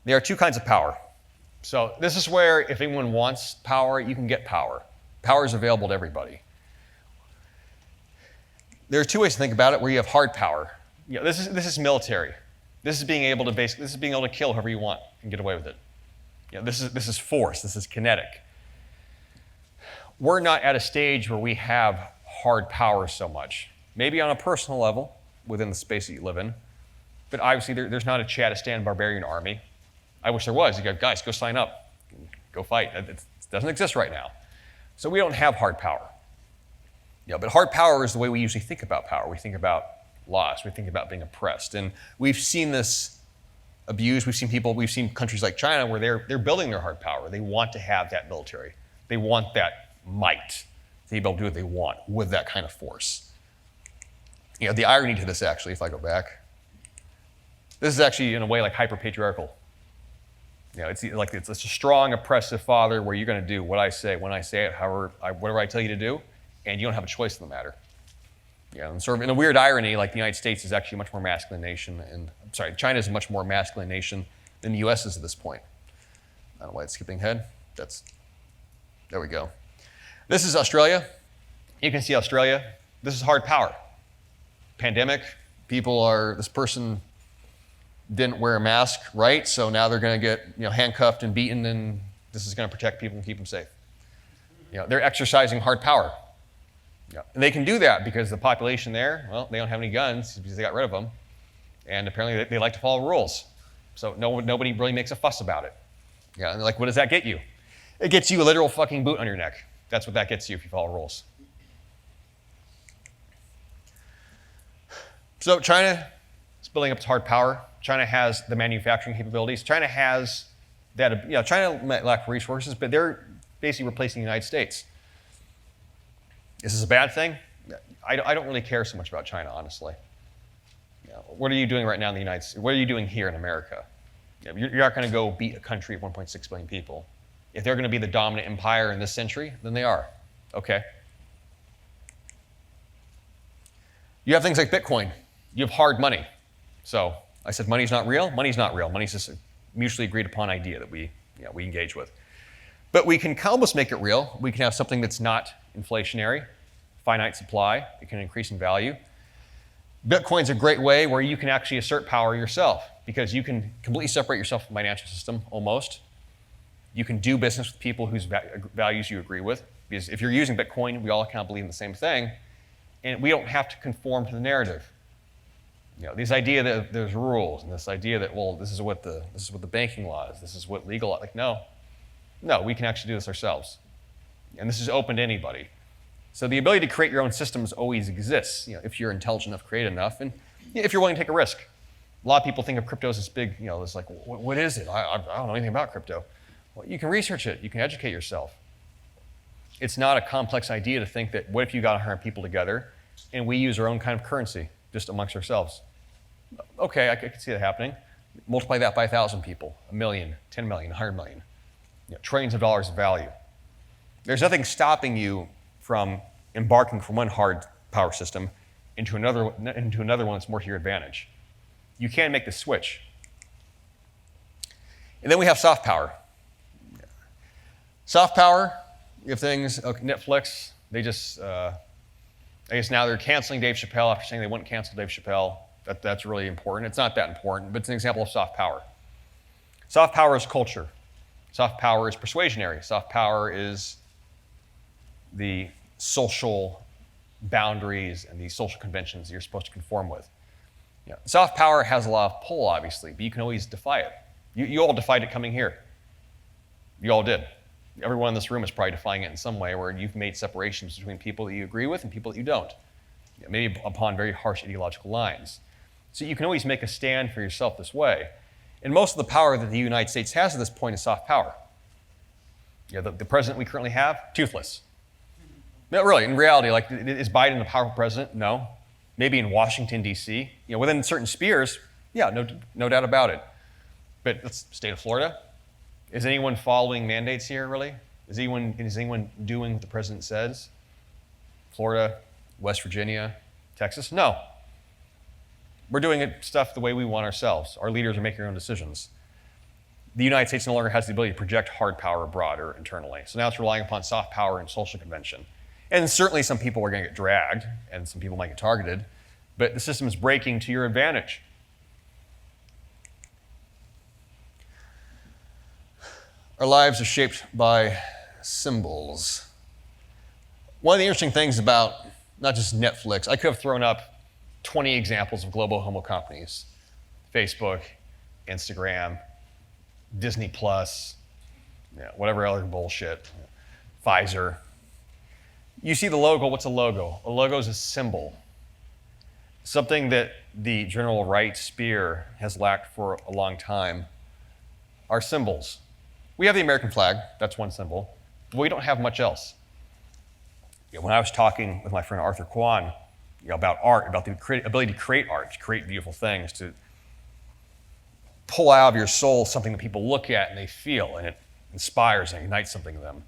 There are two kinds of power. So this is where if anyone wants power, you can get power. Power is available to everybody. There are two ways to think about it where you have hard power. This is military. This is being able to kill whoever you want and get away with it. This is force. This is kinetic. We're not at a stage where we have hard power so much. Maybe on a personal level within the space that you live in, but obviously there's not a Chadistan barbarian army. I wish there was. You go, guys, go sign up, go fight. It doesn't exist right now. So we don't have hard power. But hard power is the way we usually think about power. We think about loss. We think about being oppressed. And we've seen this abused. We've seen countries like China where they're building their hard power. They want to have that military. They want that might to be able to do what they want with that kind of force. The irony to this, actually, if I go back, this is actually in a way like hyper-patriarchal. It's a strong, oppressive father where you're going to do what I say, when I say it, whatever I tell you to do, and you don't have a choice in the matter. And sort of in a weird irony, like the United States is actually a much more masculine nation, China is a much more masculine nation than the US is at this point. I don't know why it's skipping ahead. There we go. This is Australia. You can see Australia. This is hard power. Pandemic, this person didn't wear a mask, right? So now they're going to get handcuffed and beaten, and this is going to protect people and keep them safe. They're exercising hard power. And they can do that because the population there, they don't have any guns because they got rid of them, and apparently they like to follow rules. So nobody really makes a fuss about it. And they're like, what does that get you? It gets you a literal fucking boot on your neck. That's what that gets you if you follow rules. So China is building up its hard power. China has the manufacturing capabilities. China has that. China might lack resources, but they're basically replacing the United States. Is this a bad thing? I don't really care so much about China, honestly. What are you doing right now in the United States? What are you doing here in America? You're not going to go beat a country of 1.6 billion people. If they're going to be the dominant empire in this century, then they are. Okay. You have things like Bitcoin. You have hard money. So I said money's not real. Money's not real. Money's just a mutually agreed upon idea that we engage with. But we can almost make it real. We can have something that's not inflationary, finite supply. It can increase in value. Bitcoin's a great way where you can actually assert power yourself because you can completely separate yourself from the financial system, almost. You can do business with people whose values you agree with. Because if you're using Bitcoin, we all kind of believe in the same thing. And we don't have to conform to the narrative. This idea that there's rules and this idea that, this is what the banking law is, this is what legal law, no, we can actually do this ourselves. And this is open to anybody. So the ability to create your own systems always exists, if you're intelligent enough, creative enough, and if you're willing to take a risk. A lot of people think of crypto as this big, it's like, what is it? I don't know anything about crypto. Well, you can research it. You can educate yourself. It's not a complex idea to think that what if you got 100 people together and we use our own kind of currency just amongst ourselves? Okay, I could see that happening. Multiply that by 1,000 people, 1 million, 10 million, 100 million. Trillions of dollars of value. There's nothing stopping you from embarking from one hard power system into another one that's more to your advantage. You can make the switch. And then we have soft power. Soft power, you have things, Netflix, they just, I guess now they're canceling Dave Chappelle after saying they wouldn't cancel Dave Chappelle. That's really important. It's not that important, but it's an example of soft power. Soft power is culture. Soft power is persuasionary. Soft power is the social boundaries and the social conventions that you're supposed to conform with. Soft power has a lot of pull, obviously, but you can always defy it. You all defied it coming here. You all did. Everyone in this room is probably defying it in some way where you've made separations between people that you agree with and people that you don't, maybe upon very harsh ideological lines. So you can always make a stand for yourself this way. And most of the power that the United States has at this point is soft power. The president we currently have, toothless. No, really, in reality, is Biden a powerful president? No. Maybe in Washington, D.C. Within certain spheres, no doubt about it. But let's state of Florida. Is anyone following mandates here, really? Is anyone doing what the president says? Florida, West Virginia, Texas? No. We're doing stuff the way we want ourselves. Our leaders are making their own decisions. the United States no longer has the ability to project hard power abroad or internally. So now it's relying upon soft power and social convention. And certainly some people are going to get dragged, and some people might get targeted, but the system is breaking to your advantage. Our lives are shaped by symbols. One of the interesting things about not just Netflix, I could have thrown up 20 examples of global homo companies. Facebook, Instagram, Disney Plus, whatever other bullshit, Pfizer. You see the logo, what's a logo? A logo is a symbol. Something that the general right sphere has lacked for a long time are symbols. We have the American flag, that's one symbol, but we don't have much else. When I was talking with my friend Arthur Kwan about art, about the ability to create art, to create beautiful things, to pull out of your soul something that people look at and they feel, and it inspires and ignites something in them.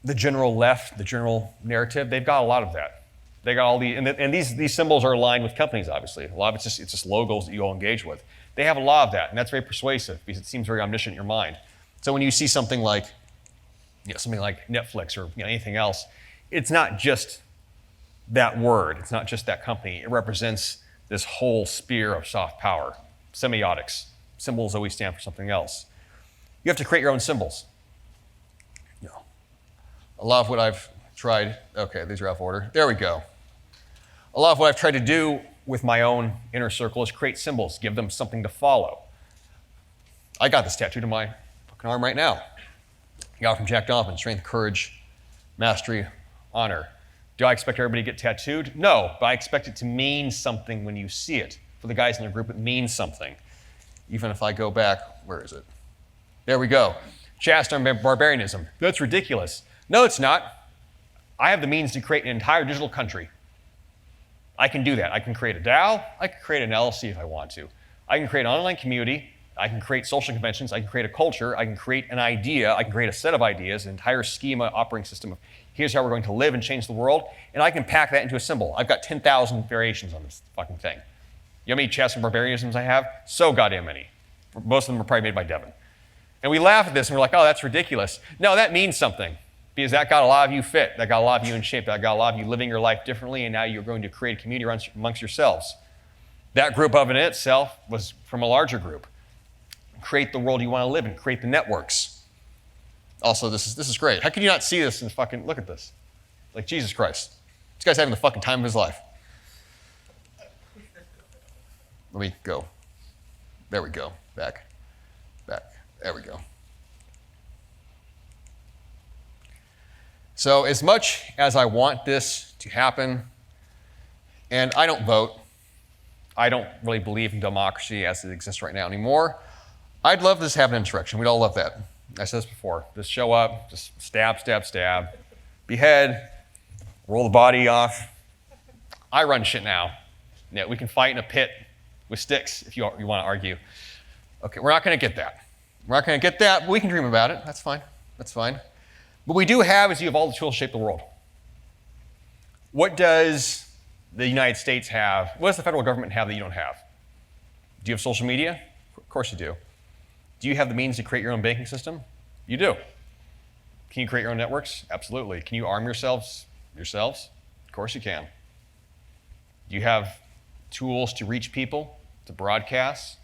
The general left, the general narrative, they've got a lot of that. They got all these symbols are aligned with companies, obviously. A lot of it's just logos that you all engage with. They have a lot of that, and that's very persuasive because it seems very omniscient in your mind. So when you see something like Netflix or anything else, it's not just that word. It's not just that company. It represents this whole sphere of soft power, semiotics. Symbols always stand for something else. You have to create your own symbols. A lot of what I've tried, okay, these are out of order. There we go. A lot of what I've tried to do with my own inner circle is create symbols, give them something to follow. I got this tattooed on my fucking arm right now. I got it from Jack Donovan, strength, courage, mastery, honor. Do I expect everybody to get tattooed? No, but I expect it to mean something when you see it. For the guys in the group, it means something. Even if I go back, where is it? There we go. Chaste on barbarianism. That's ridiculous. No, it's not. I have the means to create an entire digital country. I can do that. I can create a DAO. I can create an LLC if I want to. I can create an online community. I can create social conventions. I can create a culture. I can create an idea. I can create a set of ideas, an entire schema, operating system of here's how we're going to live and change the world. And I can pack that into a symbol. I've got 10,000 variations on this fucking thing. You know how many chaste and barbarianisms I have? So goddamn many. Most of them are probably made by Devin. And we laugh at this and we're like, oh, that's ridiculous. No, that means something. Because that got a lot of you fit, that got a lot of you in shape, that got a lot of you living your life differently, and now you're going to create a community amongst yourselves. That group of in itself was from a larger group. Create the world you want to live in, create the networks. Also, this is great. How can you not see this and fucking look at this? Like, Jesus Christ. This guy's having the fucking time of his life. Let me go. There we go. Back. There we go. So as much as I want this to happen, and I don't vote, I don't really believe in democracy as it exists right now anymore, I'd love this to have an insurrection. We'd all love that. I said this before. Just show up, just stab, behead, roll the body off. I run shit now. Yeah, we can fight in a pit with sticks if you want to argue. Okay, we're not going to get that. But we can dream about it. That's fine. What we do have is you have all the tools to shape the world. What does the United States have? What does the federal government have that you don't have? Do you have social media? Of course you do. Do you have the means to create your own banking system? You do. Can you create your own networks? Absolutely. Can you arm yourselves? Of course you can. Do you have tools to reach people, to broadcast?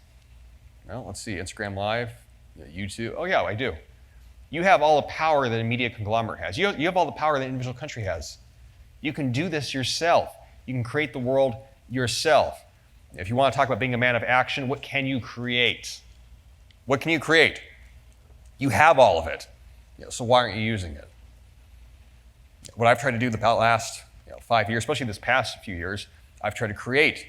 Well, let's see, Instagram Live, YouTube. Oh yeah, I do. You have all the power that a media conglomerate has. You have all the power that an individual country has. You can do this yourself. You can create the world yourself. If you want to talk about being a man of action, what can you create? What can you create? You have all of it. So why aren't you using it? What I've tried to do the last 5 years, especially this past few years, I've tried to create.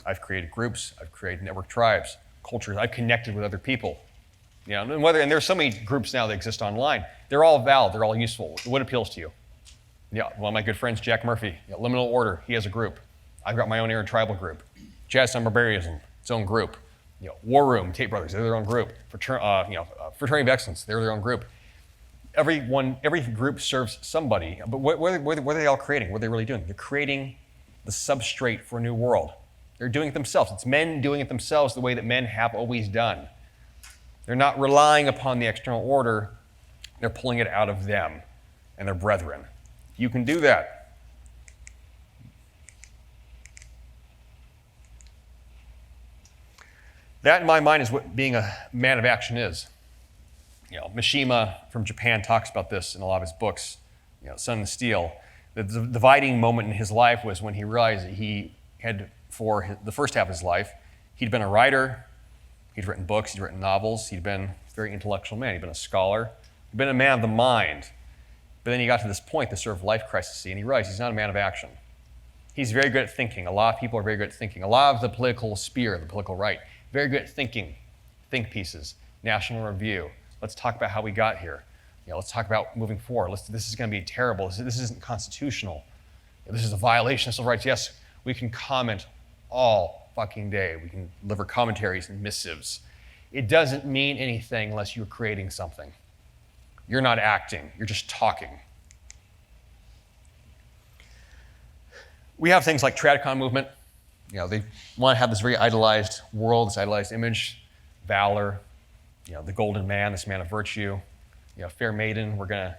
I've created groups. I've created network tribes, cultures. I've connected with other people. And there's so many groups now that exist online. They're all valid. They're all useful. What appeals to you? One of my good friends, Jack Murphy, Liminal Order, he has a group. I've got my own Aaron Tribal group. Chaste on Barbarianism, its own group. War Room, Tate Brothers, they're their own group. Fraternity of Excellence, they're their own group. Every group serves somebody. But what are they all creating? What are they really doing? They're creating the substrate for a new world. They're doing it themselves. It's men doing it themselves the way that men have always done. They're not relying upon the external order. They're pulling it out of them and their brethren. You can do that. That, in my mind, is what being a man of action is. Mishima from Japan talks about this in a lot of his books, Sun and Steel. The dividing moment in his life was when he realized that he had, for the first half of his life, he'd been a writer, he'd written books, he'd written novels, he'd been a very intellectual man, he'd been a scholar, he'd been a man of the mind. But then he got to this point, this sort of life crisis, and he realized he's not a man of action. He's very good at thinking. A lot of people are very good at thinking. A lot of the political sphere, the political right, very good at thinking, think pieces, National Review. Let's talk about how we got here. Let's talk about moving forward. This is going to be terrible. This isn't constitutional. This is a violation of civil rights. Yes, we can comment all fucking day. We can deliver commentaries and missives. It doesn't mean anything unless you're creating something. You're not acting. You're just talking. We have things like Tradicon movement. They want to have this very idolized world, this idolized image, valor, the golden man, this man of virtue, fair maiden, we're going to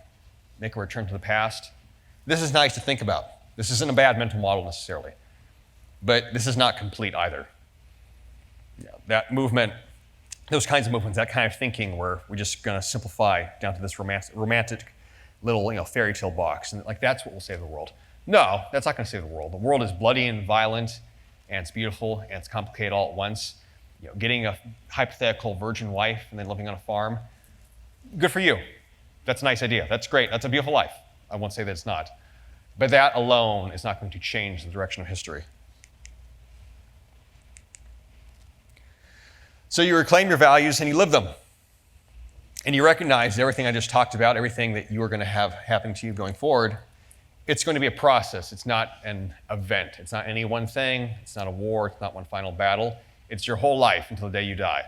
make a return to the past. This is nice to think about. This isn't a bad mental model necessarily, but this is not complete either. That movement, those kinds of movements, that kind of thinking where we're just going to simplify down to this romantic little fairy tale box, and that's what will save the world. No, that's not going to save the world. The world is bloody and violent, and it's beautiful, and it's complicated all at once. Getting a hypothetical virgin wife and then living on a farm, good for you. That's a nice idea. That's great. That's a beautiful life. I won't say that it's not. But that alone is not going to change the direction of history. So you reclaim your values and you live them. And you recognize everything I just talked about, everything that you are going to have happen to you going forward, it's going to be a process. It's not an event. It's not any one thing. It's not a war. It's not one final battle. It's your whole life until the day you die.